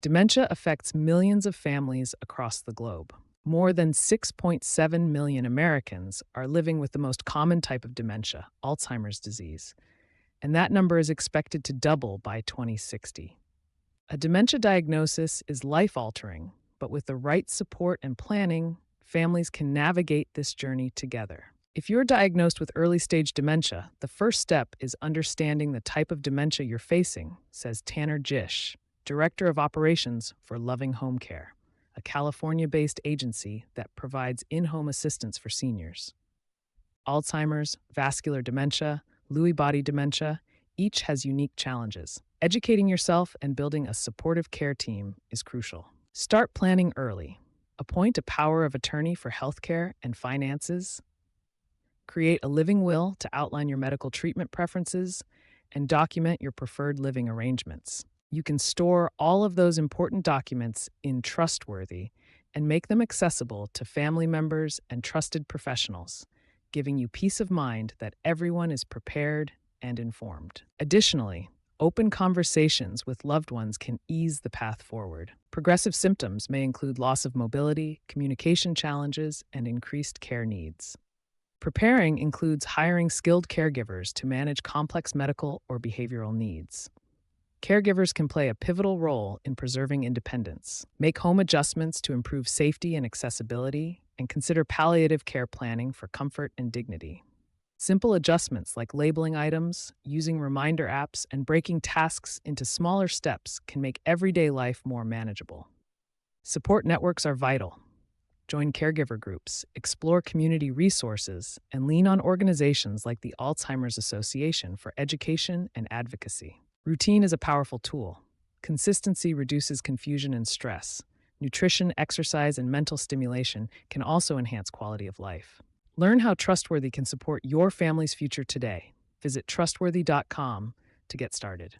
Dementia affects millions of families across the globe. More than 6.7 million Americans are living with the most common type of dementia, Alzheimer's disease, and that number is expected to double by 2060. A dementia diagnosis is life altering, but with the right support and planning, families can navigate this journey together. If you're diagnosed with early stage dementia, the first step is understanding the type of dementia you're facing, says Tanner Jish, Director of Operations for Loving Home Care, a California based agency that provides in home assistance for seniors. Alzheimer's, vascular dementia, Lewy body dementia, each has unique challenges. Educating yourself and building a supportive care team is crucial. Start planning early. Appoint a power of attorney for healthcare and finances. Create a living will to outline your medical treatment preferences and document your preferred living arrangements. You can store all of those important documents in Trustworthy and make them accessible to family members and trusted professionals, giving you peace of mind that everyone is prepared and informed. Additionally, open conversations with loved ones can ease the path forward. Progressive symptoms may include loss of mobility, communication challenges, and increased care needs. Preparing includes hiring skilled caregivers to manage complex medical or behavioral needs. Caregivers can play a pivotal role in preserving independence, make home adjustments to improve safety and accessibility, and consider palliative care planning for comfort and dignity. Simple adjustments like labeling items, using reminder apps, and breaking tasks into smaller steps can make everyday life more manageable. Support networks are vital. Join caregiver groups, explore community resources, and lean on organizations like the Alzheimer's Association for education and advocacy. Routine is a powerful tool. Consistency reduces confusion and stress. Nutrition, exercise, and mental stimulation can also enhance quality of life. Learn how Trustworthy can support your family's future today. Visit trustworthy.com to get started.